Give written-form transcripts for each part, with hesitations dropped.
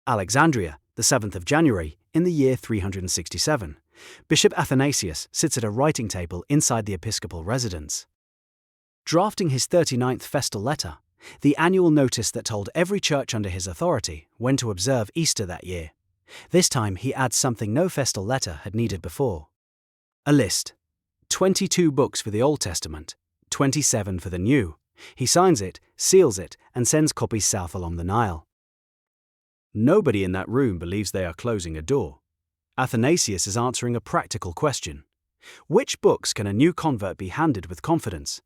Alexandria, the 7th of January, in the year 367. Bishop Athanasius sits at a writing table inside the episcopal residence. Drafting his 39th Festal Letter, the annual notice that told every church under his authority when to observe Easter that year. This time he adds something no Festal Letter had needed before. A list. 22 books for the Old Testament, 27 for the New. He signs it, seals it, and sends copies south along the Nile. Nobody in that room believes they are closing a door. Athanasius is answering a practical question. Which books can a new convert be handed with confidence?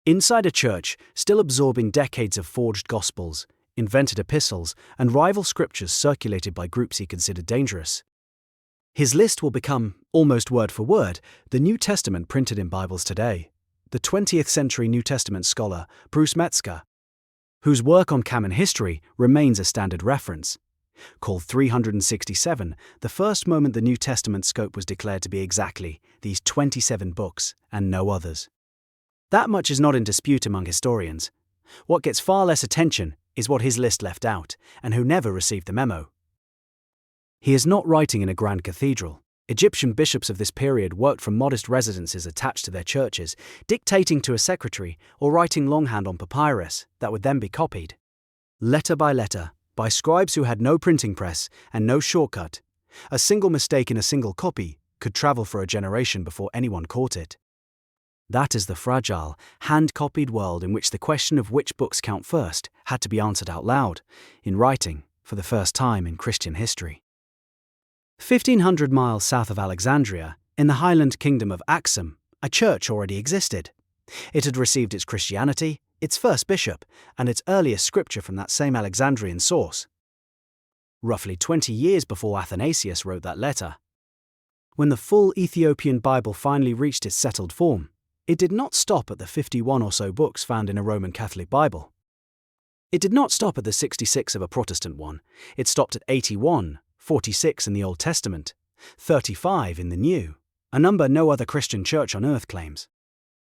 Inside a church, still absorbing decades of forged gospels, invented epistles, and rival scriptures circulated by groups he considered dangerous. His list will become, almost word for word, the New Testament printed in Bibles today. The 20th century New Testament scholar, Bruce Metzger, whose work on canon history remains a standard reference, called 367 the first moment the New Testament scope was declared to be exactly these 27 books and no others. That much is not in dispute among historians. What gets far less attention is what his list left out, and who never received the memo. He is not writing in a grand cathedral. Egyptian bishops of this period worked from modest residences attached to their churches, dictating to a secretary or writing longhand on papyrus that would then be copied. Letter by letter, by scribes who had no printing press and no shortcut, a single mistake in a single copy could travel for a generation before anyone caught it. That is the fragile, hand-copied world in which the question of which books count first had to be answered out loud, in writing, for the first time in Christian history. 1,500 miles south of Alexandria, in the highland kingdom of Aksum, a church already existed. It had received its Christianity, its first bishop, and its earliest scripture from that same Alexandrian source. Roughly 20 years before Athanasius wrote that letter. When the full Ethiopian Bible finally reached its settled form, it did not stop at the 51 or so books found in a Roman Catholic Bible. It did not stop at the 66 of a Protestant one. It stopped at 81, 46 in the Old Testament, 35 in the New, a number no other Christian church on earth claims.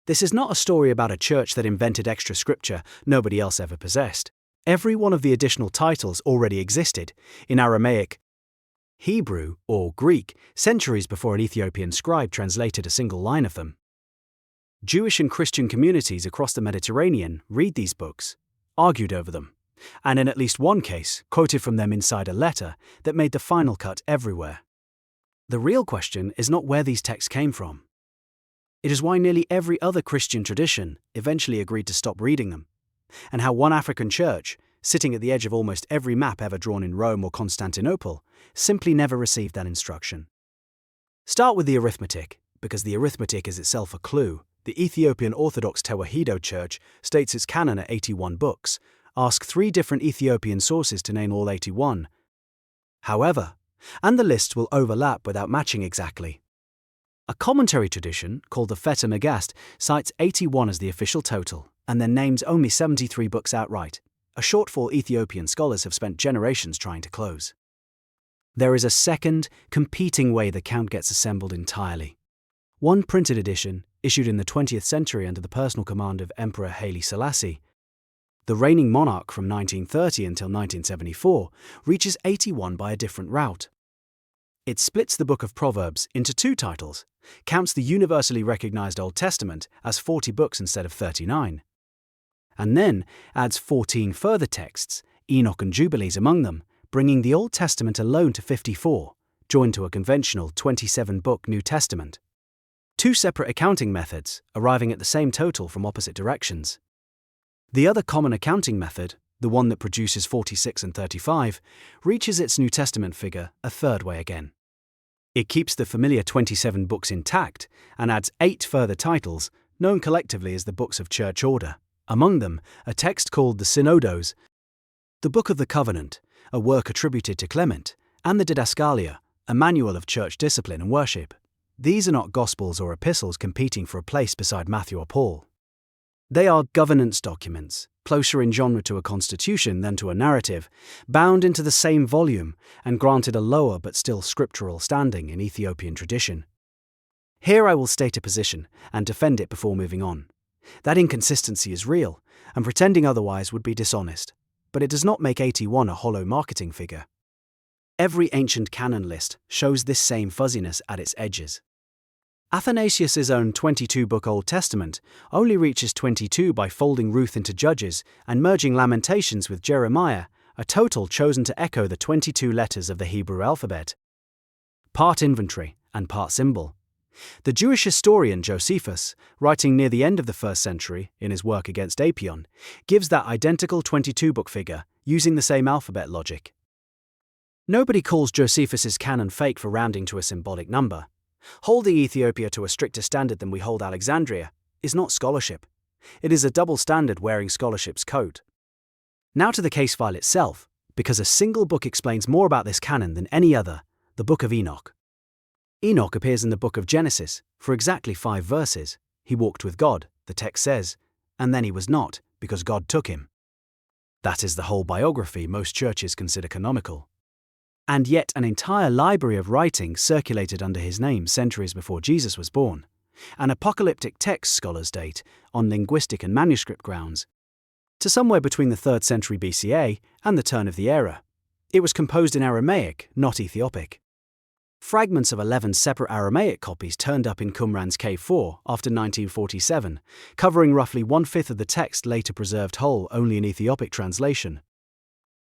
This is not a story about a church that invented extra scripture nobody else ever possessed. Every one of the additional titles already existed, in Aramaic, Hebrew, or Greek, centuries before an Ethiopian scribe translated a single line of them. Jewish and Christian communities across the Mediterranean read these books, argued over them, and in at least one case quoted from them inside a letter that made the final cut everywhere. The real question is not where these texts came from. It is why nearly every other Christian tradition eventually agreed to stop reading them, and how one African church, sitting at the edge of almost every map ever drawn in Rome or Constantinople, simply never received that instruction. Start with the arithmetic, because the arithmetic is itself a clue. The Ethiopian Orthodox Tewahedo Church states its canon at 81 books. Ask 3 different Ethiopian sources to name all 81. However, and the lists will overlap without matching exactly. A commentary tradition, called the Feta Megast, cites 81 as the official total, and then names only 73 books outright, a shortfall Ethiopian scholars have spent generations trying to close. There is a second, competing way the count gets assembled entirely. One printed edition, issued in the 20th century under the personal command of Emperor Haile Selassie, the reigning monarch from 1930 until 1974, reaches 81 by a different route. It splits the Book of Proverbs into 2 titles, counts the universally recognized Old Testament as 40 books instead of 39, and then adds 14 further texts, Enoch and Jubilees among them, bringing the Old Testament alone to 54, joined to a conventional 27-book New Testament. 2 separate accounting methods, arriving at the same total from opposite directions. The other common accounting method, the one that produces 46 and 35, reaches its New Testament figure a third way again. It keeps the familiar 27 books intact and adds 8 further titles, known collectively as the Books of Church Order, among them a text called the Synodos, the Book of the Covenant, a work attributed to Clement, and the Didaskalia, a manual of church discipline and worship. These are not Gospels or epistles competing for a place beside Matthew or Paul. They are governance documents, closer in genre to a constitution than to a narrative, bound into the same volume and granted a lower but still scriptural standing in Ethiopian tradition. Here I will state a position and defend it before moving on. That inconsistency is real, and pretending otherwise would be dishonest, but it does not make 81 a hollow marketing figure. Every ancient canon list shows this same fuzziness at its edges. Athanasius' own 22-book Old Testament only reaches 22 by folding Ruth into Judges and merging Lamentations with Jeremiah, a total chosen to echo the 22 letters of the Hebrew alphabet. Part inventory and part symbol. The Jewish historian Josephus, writing near the end of the 1st century in his work against Apion, gives that identical 22-book figure using the same alphabet logic. Nobody calls Josephus' canon fake for rounding to a symbolic number. Holding Ethiopia to a stricter standard than we hold Alexandria is not scholarship. It is a double standard wearing scholarship's coat. Now to the case file itself, because a single book explains more about this canon than any other, the Book of Enoch. Enoch appears in the book of Genesis for exactly 5 verses. He walked with God, the text says, and then he was not, because God took him. That is the whole biography most churches consider canonical. And yet an entire library of writings circulated under his name centuries before Jesus was born. An apocalyptic text scholars date, on linguistic and manuscript grounds, to somewhere between the 3rd century BCA and the turn of the era. It was composed in Aramaic, not Ethiopic. Fragments of 11 separate Aramaic copies turned up in Qumran's K4 after 1947, covering roughly 1/5 of the text later preserved whole only in Ethiopic translation.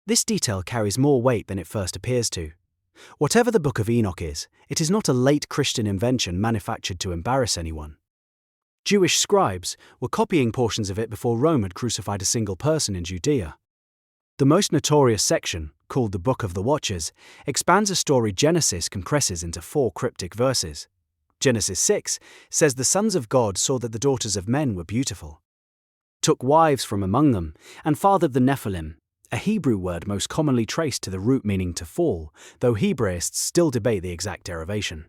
This detail carries more weight than it first appears to. Whatever the Book of Enoch is, it is not a late Christian invention manufactured to embarrass anyone. Jewish scribes were copying portions of it before Rome had crucified a single person in Judea. The most notorious section, called the Book of the Watchers, expands a story Genesis compresses into 4 cryptic verses. Genesis 6 says the sons of God saw that the daughters of men were beautiful, took wives from among them, and fathered the Nephilim, a Hebrew word most commonly traced to the root meaning to fall, though Hebraists still debate the exact derivation.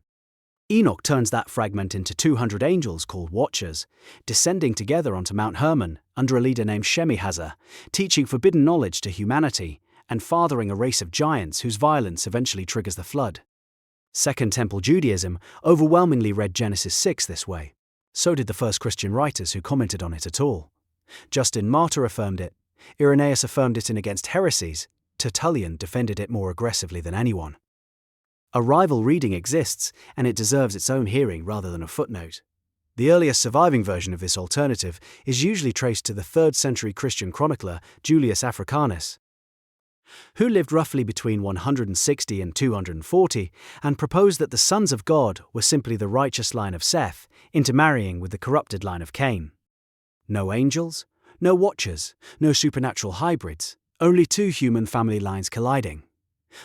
Enoch turns that fragment into 200 angels called Watchers, descending together onto Mount Hermon under a leader named Shemihazer, teaching forbidden knowledge to humanity, and fathering a race of giants whose violence eventually triggers the flood. Second Temple Judaism overwhelmingly read Genesis 6 this way. So did the first Christian writers who commented on it at all. Justin Martyr affirmed it, Irenaeus affirmed it in Against Heresies, Tertullian defended it more aggressively than anyone. A rival reading exists, and it deserves its own hearing rather than a footnote. The earliest surviving version of this alternative is usually traced to the 3rd century Christian chronicler Julius Africanus, who lived roughly between 160 and 240 and proposed that the sons of God were simply the righteous line of Seth intermarrying with the corrupted line of Cain. No angels, no watchers, no supernatural hybrids, only 2 human family lines colliding.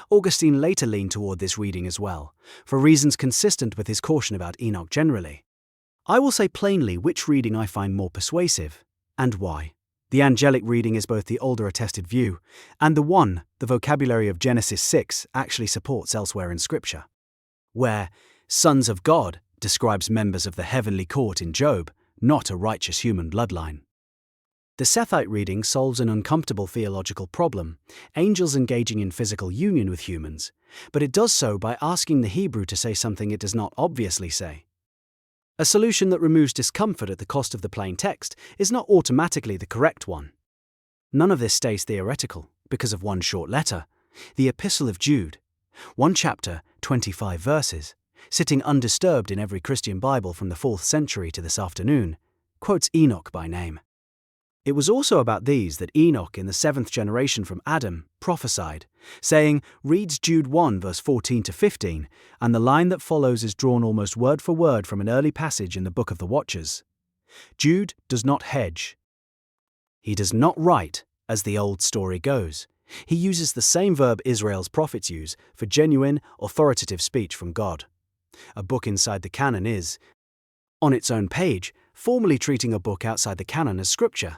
Augustine later leaned toward this reading as well, for reasons consistent with his caution about Enoch generally. I will say plainly which reading I find more persuasive, and why. The angelic reading is both the older attested view, and the one the vocabulary of Genesis 6 actually supports elsewhere in Scripture, where sons of God describes members of the heavenly court in Job, not a righteous human bloodline. The Sethite reading solves an uncomfortable theological problem, angels engaging in physical union with humans, but it does so by asking the Hebrew to say something it does not obviously say. A solution that removes discomfort at the cost of the plain text is not automatically the correct one. None of this stays theoretical, because of one short letter, the Epistle of Jude, 1 chapter, 25 verses, sitting undisturbed in every Christian Bible from the 4th century to this afternoon, quotes Enoch by name. It was also about these that Enoch in the 7th generation from Adam prophesied, saying, reads Jude 1 verse 14 to 15, and the line that follows is drawn almost word for word from an early passage in the Book of the Watchers. Jude does not hedge. He does not write, as the old story goes. He uses the same verb Israel's prophets use for genuine, authoritative speech from God. A book inside the canon is, on its own page, formally treating a book outside the canon as scripture.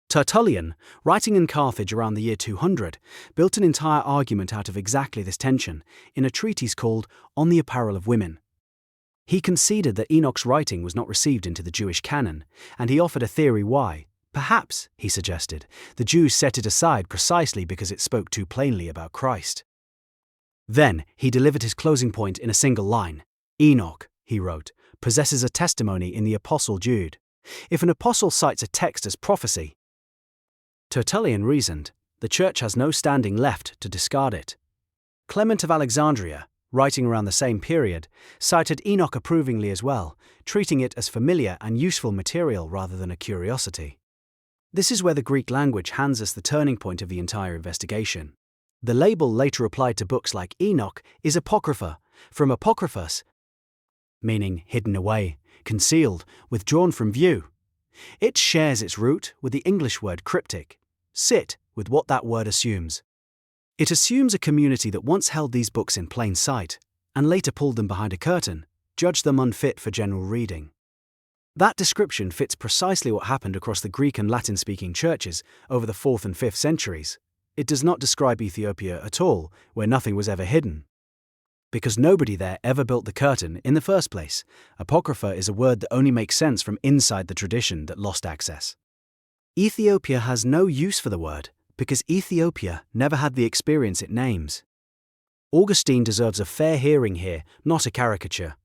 Tertullian, writing in Carthage around the year 200, built an entire argument out of exactly this tension in a treatise called On the Apparel of Women. He conceded that Enoch's writing was not received into the Jewish canon, and he offered a theory why. Perhaps, he suggested, the Jews set it aside precisely because it spoke too plainly about Christ. Then he delivered his closing point in a single line. Enoch, he wrote, possesses a testimony in the Apostle Jude. If an apostle cites a text as prophecy, Tertullian reasoned, the Church has no standing left to discard it. Clement of Alexandria, writing around the same period, cited Enoch approvingly as well, treating it as familiar and useful material rather than a curiosity. This is where the Greek language hands us the turning point of the entire investigation. The label later applied to books like Enoch is apocrypha, from apokryphos, meaning hidden away, concealed, withdrawn from view. It shares its root with the English word cryptic, sit with what that word assumes. It assumes a community that once held these books in plain sight, and later pulled them behind a curtain, judged them unfit for general reading. That description fits precisely what happened across the Greek and Latin-speaking churches over the 4th and 5th centuries. It does not describe Ethiopia at all, where nothing was ever hidden. Because nobody there ever built the curtain in the first place, apocrypha is a word that only makes sense from inside the tradition that lost access. Ethiopia has no use for the word, because Ethiopia never had the experience it names. Augustine deserves a fair hearing here, not a caricature.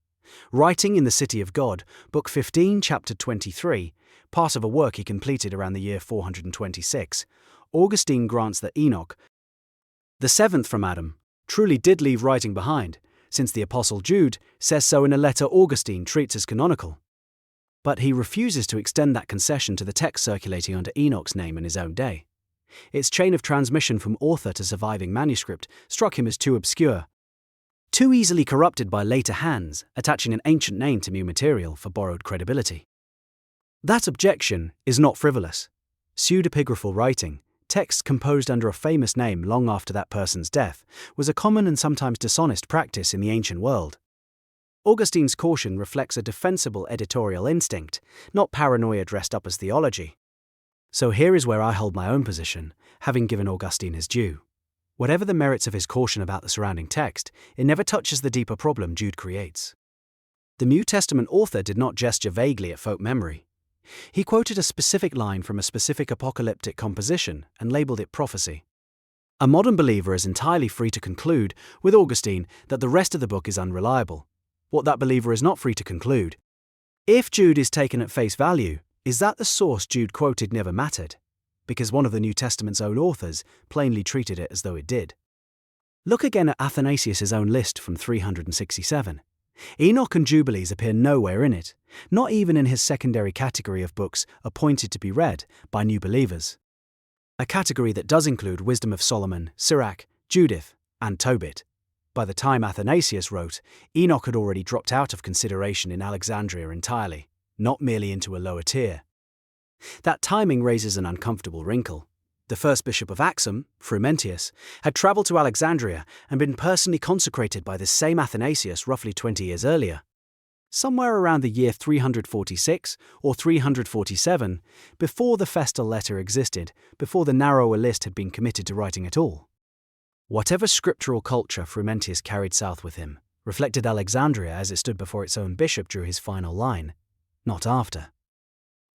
Writing in the City of God, Book 15, Chapter 23, part of a work he completed around the year 426, Augustine grants that Enoch, the seventh from Adam, truly did leave writing behind, since the Apostle Jude says so in a letter Augustine treats as canonical. But he refuses to extend that concession to the text circulating under Enoch's name in his own day. Its chain of transmission from author to surviving manuscript struck him as too obscure, too easily corrupted by later hands, attaching an ancient name to new material for borrowed credibility. That objection is not frivolous. Pseudepigraphal writing, text composed under a famous name long after that person's death, was a common and sometimes dishonest practice in the ancient world. Augustine's caution reflects a defensible editorial instinct, not paranoia dressed up as theology. So here is where I hold my own position, having given Augustine his due. Whatever the merits of his caution about the surrounding text, it never touches the deeper problem Jude creates. The New Testament author did not gesture vaguely at folk memory. He quoted a specific line from a specific apocalyptic composition and labeled it prophecy. A modern believer is entirely free to conclude, with Augustine, that the rest of the book is unreliable. What that believer is not free to conclude, if Jude is taken at face value, is that the source Jude quoted never mattered, because one of the New Testament's own authors plainly treated it as though it did. Look again at Athanasius' own list from 367. Enoch and Jubilees appear nowhere in it, not even in his secondary category of books appointed to be read by new believers. A category that does include Wisdom of Solomon, Sirach, Judith, and Tobit. By the time Athanasius wrote, Enoch had already dropped out of consideration in Alexandria entirely, not merely into a lower tier. That timing raises an uncomfortable wrinkle. The first bishop of Axum, Frumentius, had travelled to Alexandria and been personally consecrated by this same Athanasius roughly 20 years earlier. Somewhere around the year 346 or 347, before the Festal Letter existed, before the narrower list had been committed to writing at all. Whatever scriptural culture Frumentius carried south with him, reflected Alexandria as it stood before its own bishop drew his final line, not after.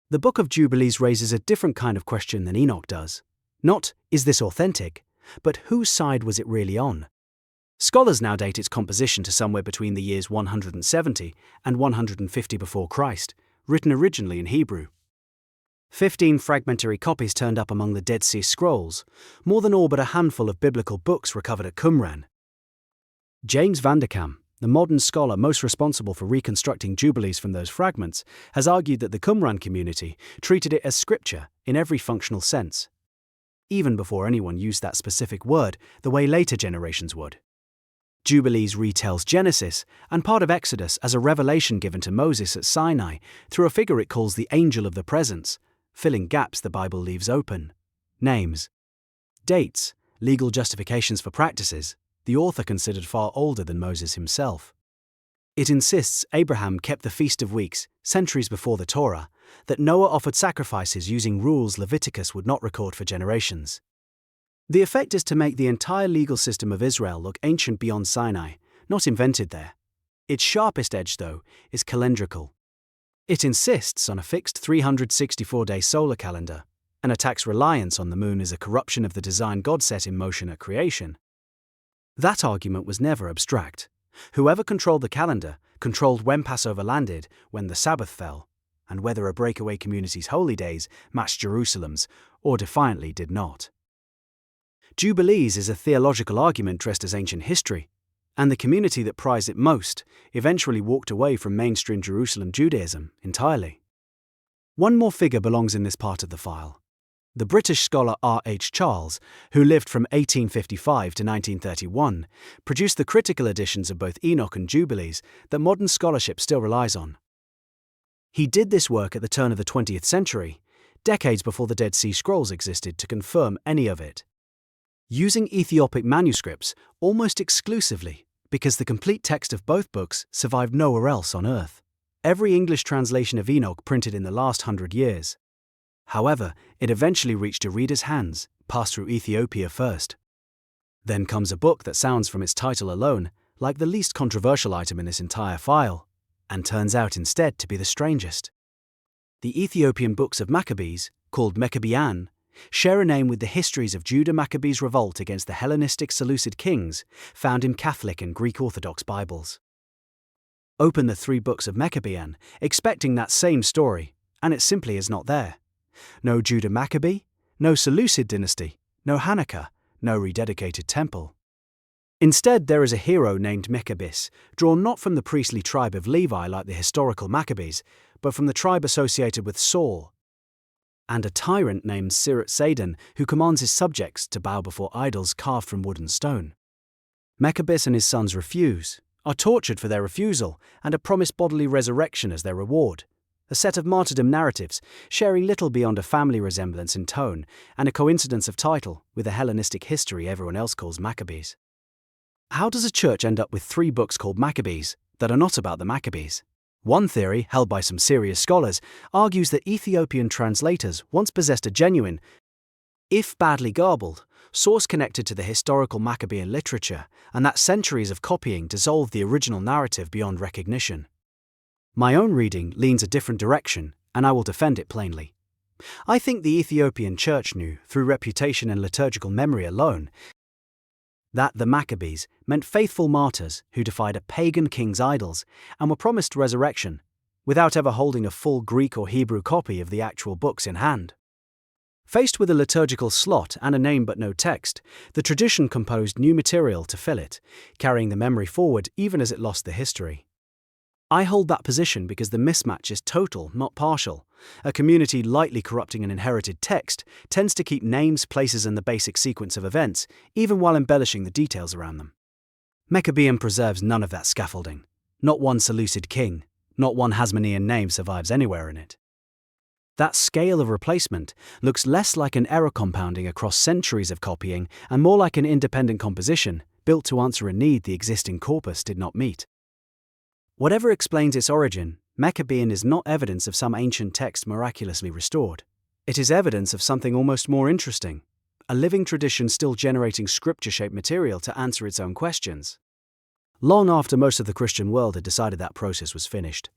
The Book of Jubilees raises a different kind of question than Enoch does. Not, is this authentic, but whose side was it really on? Scholars now date its composition to somewhere between the years 170 and 150 before Christ, written originally in Hebrew. 15 fragmentary copies turned up among the Dead Sea Scrolls, more than all but a handful of biblical books recovered at Qumran. James Vanderkam, the modern scholar most responsible for reconstructing Jubilees from those fragments, has argued that the Qumran community treated it as scripture in every functional sense, even before anyone used that specific word the way later generations would. Jubilees retells Genesis and part of Exodus as a revelation given to Moses at Sinai through a figure it calls the Angel of the Presence, filling gaps the Bible leaves open. Names, dates, legal justifications for practices the author considered far older than Moses himself. It insists Abraham kept the Feast of Weeks centuries before the Torah, that Noah offered sacrifices using rules Leviticus would not record for generations. The effect is to make the entire legal system of Israel look ancient beyond Sinai, not invented there. Its sharpest edge, though, is calendrical. It insists on a fixed 364-day solar calendar, and attacks reliance on the moon as a corruption of the design God set in motion at creation. That argument was never abstract. Whoever controlled the calendar controlled when Passover landed, when the Sabbath fell, and whether a breakaway community's holy days matched Jerusalem's, or defiantly did not. Jubilees is a theological argument dressed as ancient history, and the community that prized it most eventually walked away from mainstream Jerusalem Judaism entirely. One more figure belongs in this part of the file. The British scholar R. H. Charles, who lived from 1855 to 1931, produced the critical editions of both Enoch and Jubilees that modern scholarship still relies on. He did this work at the turn of the 20th century, decades before the Dead Sea Scrolls existed to confirm any of it. Using Ethiopic manuscripts almost exclusively, because the complete text of both books survived nowhere else on earth. Every English translation of Enoch printed in the last 100 years. However, it eventually reached a reader's hands, passed through Ethiopia first. Then comes a book that sounds from its title alone like the least controversial item in this entire file, and turns out instead to be the strangest. The Ethiopian books of Maccabees, called Meqabyan, share a name with the histories of Judah Maccabee's revolt against the Hellenistic Seleucid kings found in Catholic and Greek Orthodox Bibles. Open the 3 books of Meqabyan, expecting that same story, and it simply is not there. No Judah Maccabee, no Seleucid dynasty, no Hanukkah, no rededicated temple. Instead, there is a hero named Meqabis, drawn not from the priestly tribe of Levi like the historical Maccabees, but from the tribe associated with Saul, and a tyrant named Sidon who commands his subjects to bow before idols carved from wood and stone. Meqabis and his sons refuse, are tortured for their refusal, and are promised bodily resurrection as their reward. A set of martyrdom narratives, sharing little beyond a family resemblance in tone and a coincidence of title with the Hellenistic history everyone else calls Maccabees. How does a church end up with 3 books called Maccabees that are not about the Maccabees? One theory, held by some serious scholars, argues that Ethiopian translators once possessed a genuine, if badly garbled, source connected to the historical Maccabean literature, and that centuries of copying dissolved the original narrative beyond recognition. My own reading leans a different direction, and I will defend it plainly. I think the Ethiopian church knew, through reputation and liturgical memory alone, that the Maccabees meant faithful martyrs who defied a pagan king's idols and were promised resurrection, without ever holding a full Greek or Hebrew copy of the actual books in hand. Faced with a liturgical slot and a name but no text, the tradition composed new material to fill it, carrying the memory forward even as it lost the history. I hold that position because the mismatch is total, not partial. A community lightly corrupting an inherited text tends to keep names, places, and the basic sequence of events, even while embellishing the details around them. Meqabyan preserves none of that scaffolding. Not one Seleucid king, not one Hasmonean name survives anywhere in it. That scale of replacement looks less like an error compounding across centuries of copying and more like an independent composition built to answer a need the existing corpus did not meet. Whatever explains its origin, Meqabyan is not evidence of some ancient text miraculously restored. It is evidence of something almost more interesting, a living tradition still generating scripture-shaped material to answer its own questions, long after most of the Christian world had decided that process was finished.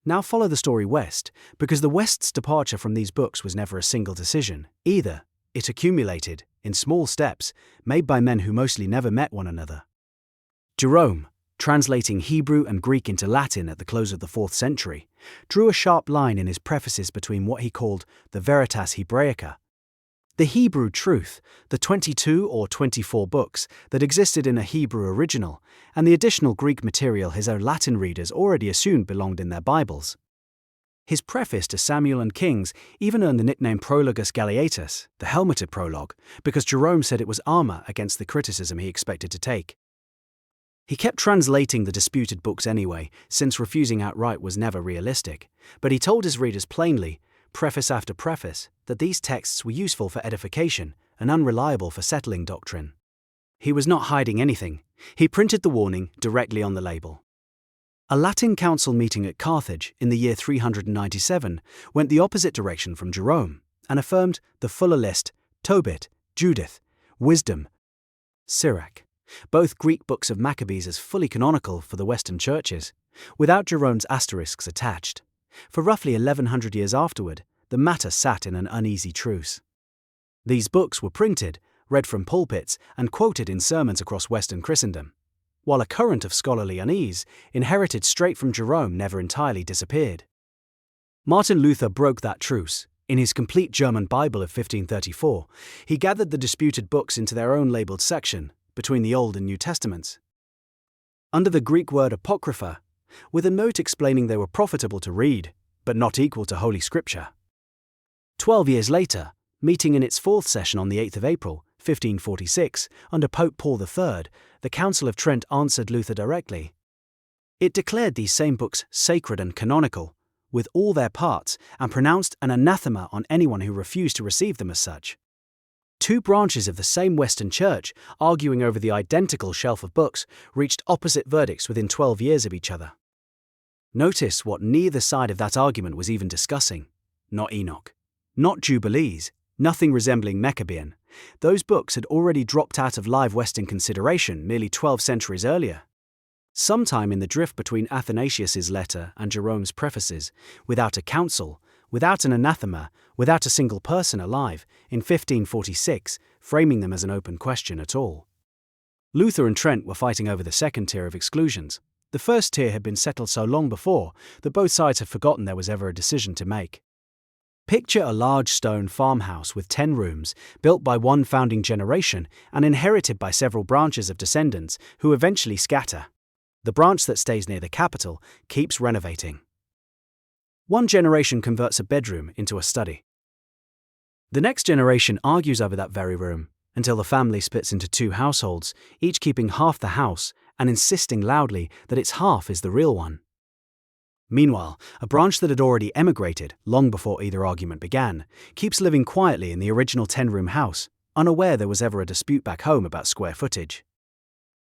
Now follow the story west, because the West's departure from these books was never a single decision, either. It accumulated, in small steps, made by men who mostly never met one another. Jerome, translating Hebrew and Greek into Latin at the close of the 4th century, drew a sharp line in his prefaces between what he called the Veritas Hebraica, the Hebrew truth, the 22 or 24 books that existed in a Hebrew original, and the additional Greek material his own Latin readers already assumed belonged in their Bibles. His preface to Samuel and Kings even earned the nickname Prologus Galeatus, the helmeted prologue, because Jerome said it was armor against the criticism he expected to take. He kept translating the disputed books anyway, since refusing outright was never realistic, but he told his readers plainly, preface after preface, that these texts were useful for edification and unreliable for settling doctrine. He was not hiding anything. He printed the warning directly on the label. A Latin council meeting at Carthage in the year 397 went the opposite direction from Jerome and affirmed the fuller list, Tobit, Judith, Wisdom, Sirach, both Greek books of Maccabees as fully canonical for the Western churches, without Jerome's asterisks attached. For roughly 1100 years afterward, the matter sat in an uneasy truce. These books were printed, read from pulpits, and quoted in sermons across Western Christendom, while a current of scholarly unease, inherited straight from Jerome, never entirely disappeared. Martin Luther broke that truce, In his complete German Bible of 1534, he gathered the disputed books into their own labeled section, between the Old and New Testaments. Under the Greek word apocrypha, with a note explaining they were profitable to read, but not equal to Holy Scripture. 12 years later, meeting in its fourth session on the 8th of April, 1546, under Pope Paul III, the Council of Trent answered Luther directly. It declared these same books sacred and canonical, with all their parts, and pronounced an anathema on anyone who refused to receive them as such. Two branches of the same Western Church, arguing over the identical shelf of books, reached opposite verdicts within 12 years of each other. Notice what neither side of that argument was even discussing. Not Enoch. Not Jubilees. Nothing resembling Meqabyan. Those books had already dropped out of live Western consideration nearly 12 centuries earlier. Sometime in the drift between Athanasius's letter and Jerome's prefaces, without a council, without an anathema, without a single person alive, in 1546, framing them as an open question at all. Luther and Trent were fighting over the second tier of exclusions. The first tier had been settled so long before that both sides had forgotten there was ever a decision to make. Picture a large stone farmhouse with 10 rooms, built by one founding generation and inherited by several branches of descendants who eventually scatter. The branch that stays near the capital keeps renovating. One generation converts a bedroom into a study. The next generation argues over that very room, until the family splits into two households, each keeping half the house and insisting loudly that its half is the real one. Meanwhile, a branch that had already emigrated, long before either argument began, keeps living quietly in the original 10-room house, unaware there was ever a dispute back home about square footage.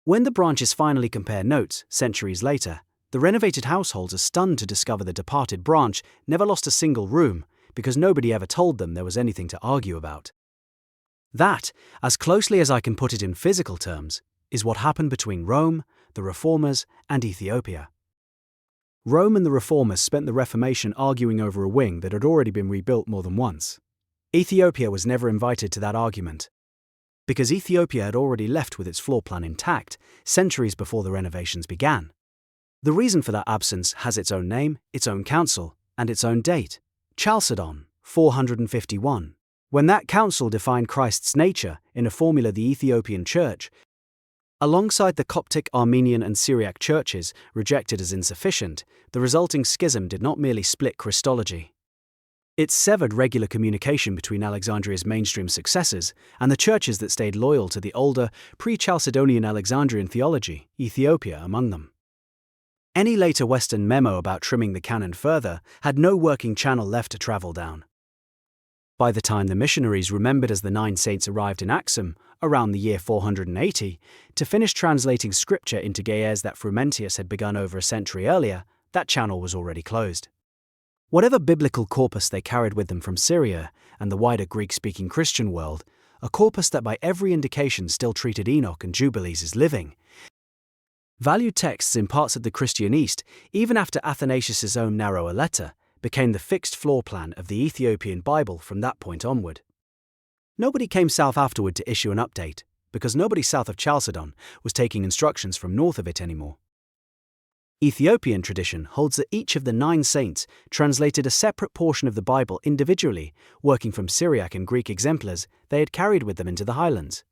When the branches finally compare notes, centuries later, the renovated households are stunned to discover the departed branch never lost a single room, because nobody ever told them there was anything to argue about. That, as closely as I can put it in physical terms, is what happened between Rome, the Reformers, and Ethiopia. Rome and the Reformers spent the Reformation arguing over a wing that had already been rebuilt more than once. Ethiopia was never invited to that argument, because Ethiopia had already left with its floor plan intact, centuries before the renovations began. The reason for that absence has its own name, its own council, and its own date. Chalcedon, 451. When that council defined Christ's nature in a formula the Ethiopian Church, alongside the Coptic, Armenian and Syriac churches, rejected as insufficient, the resulting schism did not merely split Christology. It severed regular communication between Alexandria's mainstream successors and the churches that stayed loyal to the older, pre-Chalcedonian Alexandrian theology, Ethiopia among them. Any later Western memo about trimming the canon further had no working channel left to travel down. By the time the missionaries remembered as the 9 saints arrived in Axum, around the year 480, to finish translating scripture into Ge'ez that Frumentius had begun over a century earlier, that channel was already closed. Whatever biblical corpus they carried with them from Syria and the wider Greek-speaking Christian world, a corpus that by every indication still treated Enoch and Jubilees as living, valued texts in parts of the Christian East, even after Athanasius's own narrower letter, became the fixed floor plan of the Ethiopian Bible from that point onward. Nobody came south afterward to issue an update, because nobody south of Chalcedon was taking instructions from north of it anymore. Ethiopian tradition holds that each of the 9 saints translated a separate portion of the Bible individually, working from Syriac and Greek exemplars they had carried with them into the highlands.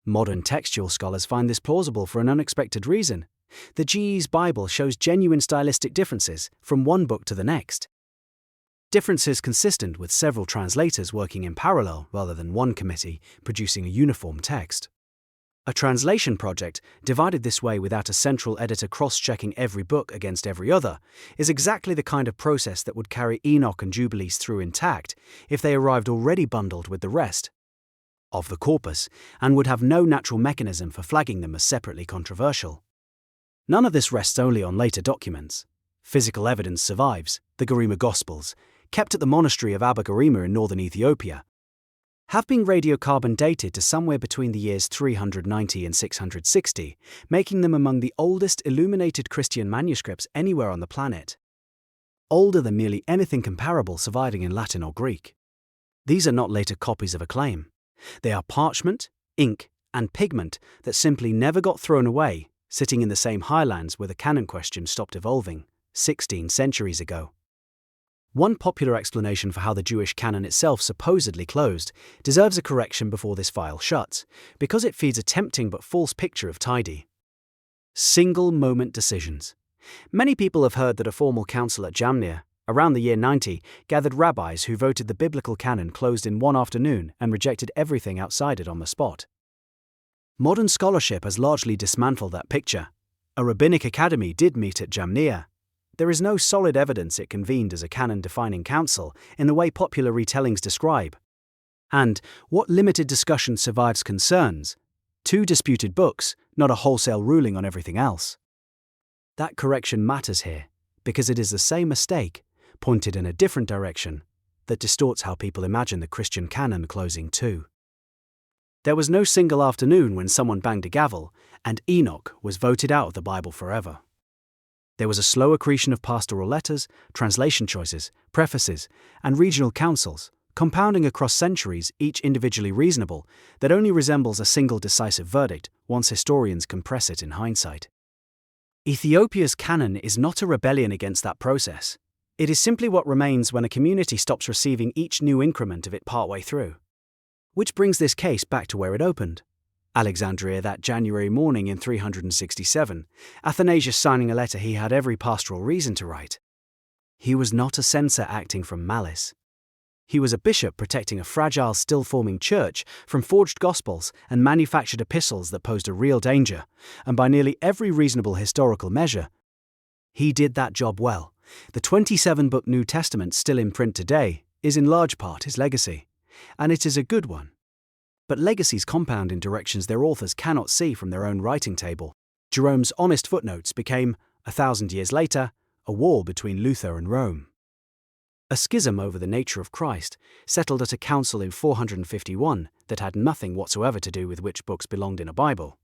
Modern textual scholars find this plausible for an unexpected reason. The GE's Bible shows genuine stylistic differences from one book to the next. Differences consistent with several translators working in parallel rather than one committee producing a uniform text. A translation project, divided this way without a central editor cross-checking every book against every other, is exactly the kind of process that would carry Enoch and Jubilees through intact if they arrived already bundled with the rest of the corpus and would have no natural mechanism for flagging them as separately controversial. None of this rests only on later documents. Physical evidence survives, the Garima Gospels, kept at the monastery of Abba Garima in northern Ethiopia, have been radiocarbon dated to somewhere between the years 390 and 660, making them among the oldest illuminated Christian manuscripts anywhere on the planet. Older than merely anything comparable surviving in Latin or Greek. These are not later copies of a claim. They are parchment, ink, and pigment that simply never got thrown away, sitting in the same highlands where the canon question stopped evolving, 16 centuries ago. One popular explanation for how the Jewish canon itself supposedly closed deserves a correction before this file shuts, because it feeds a tempting but false picture of tidy. Single-moment decisions. Many people have heard that a formal council at Jamnia, around the year 90, gathered rabbis who voted the biblical canon closed in one afternoon and rejected everything outside it on the spot. Modern scholarship has largely dismantled that picture. A rabbinic academy did meet at Jamnia. There is no solid evidence it convened as a canon-defining council in the way popular retellings describe. And what limited discussion survives concerns 2 disputed books, not a wholesale ruling on everything else. That correction matters here, because it is the same mistake, pointed in a different direction, that distorts how people imagine the Christian canon closing too. There was no single afternoon when someone banged a gavel, and Enoch was voted out of the Bible forever. There was a slow accretion of pastoral letters, translation choices, prefaces, and regional councils, compounding across centuries, each individually reasonable, that only resembles a single decisive verdict once historians compress it in hindsight. Ethiopia's canon is not a rebellion against that process. It is simply what remains when a community stops receiving each new increment of it partway through. Which brings this case back to where it opened. Alexandria that January morning in 367, Athanasius signing a letter he had every pastoral reason to write. He was not a censor acting from malice. He was a bishop protecting a fragile, still-forming church from forged gospels and manufactured epistles that posed a real danger, and by nearly every reasonable historical measure, he did that job well. The 27-book New Testament still in print today is in large part his legacy, and it is a good one. But legacies compound in directions their authors cannot see from their own writing table. Jerome's honest footnotes became, 1,000 years later, a war between Luther and Rome. A schism over the nature of Christ settled at a council in 451 that had nothing whatsoever to do with which books belonged in a Bible.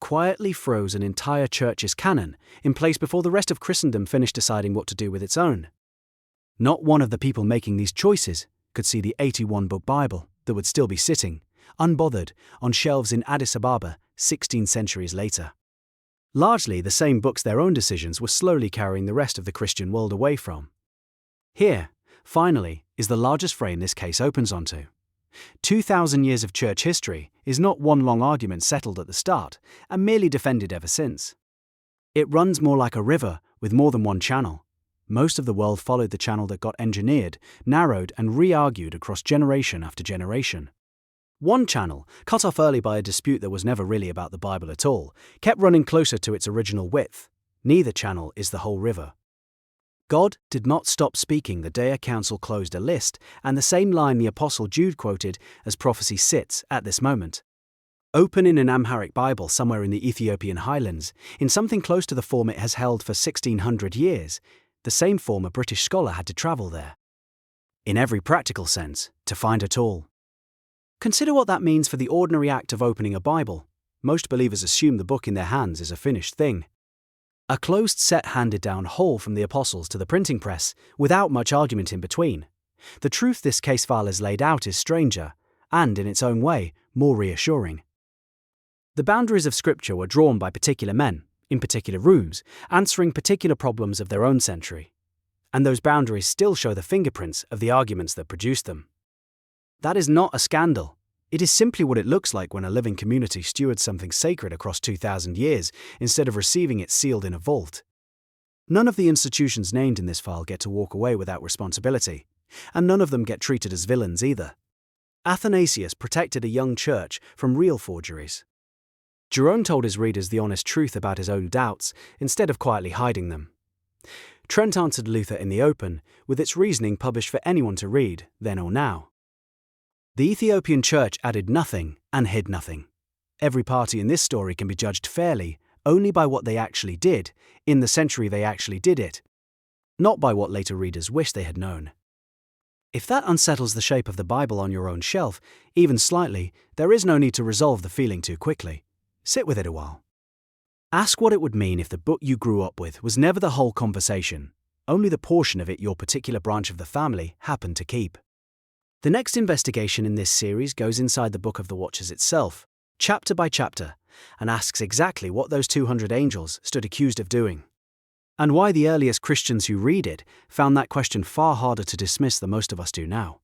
Quietly froze an entire church's canon in place before the rest of Christendom finished deciding what to do with its own. Not one of the people making these choices could see the 81-book Bible that would still be sitting, unbothered, on shelves in Addis Ababa 16 centuries later. Largely the same books their own decisions were slowly carrying the rest of the Christian world away from. Here, finally, is the largest frame this case opens onto. 2,000 years of church history is not one long argument settled at the start and merely defended ever since. It runs more like a river with more than one channel. Most of the world followed the channel that got engineered, narrowed, and re-argued across generation after generation. One channel, cut off early by a dispute that was never really about the Bible at all, kept running closer to its original width. Neither channel is the whole river. God did not stop speaking the day a council closed a list, and the same line the Apostle Jude quoted as prophecy sits at this moment. Open in an Amharic Bible somewhere in the Ethiopian highlands, in something close to the form it has held for 1,600 years, the same form a British scholar had to travel there. In every practical sense, to find it all. Consider what that means for the ordinary act of opening a Bible. Most believers assume the book in their hands is a finished thing. A closed set handed down whole from the apostles to the printing press, without much argument in between. The truth this case file has laid out is stranger, and in its own way, more reassuring. The boundaries of Scripture were drawn by particular men, in particular rooms, answering particular problems of their own century. And those boundaries still show the fingerprints of the arguments that produced them. That is not a scandal. It is simply what it looks like when a living community stewards something sacred across 2,000 years instead of receiving it sealed in a vault. None of the institutions named in this file get to walk away without responsibility, and none of them get treated as villains either. Athanasius protected a young church from real forgeries. Jerome told his readers the honest truth about his own doubts, instead of quietly hiding them. Trent answered Luther in the open, with its reasoning published for anyone to read, then or now. The Ethiopian Church added nothing and hid nothing. Every party in this story can be judged fairly only by what they actually did, in the century they actually did it, not by what later readers wish they had known. If that unsettles the shape of the Bible on your own shelf, even slightly, there is no need to resolve the feeling too quickly. Sit with it a while. Ask what it would mean if the book you grew up with was never the whole conversation, only the portion of it your particular branch of the family happened to keep. The next investigation in this series goes inside the Book of the Watchers itself, chapter by chapter, and asks exactly what those 200 angels stood accused of doing. and why the earliest Christians who read it found that question far harder to dismiss than most of us do now.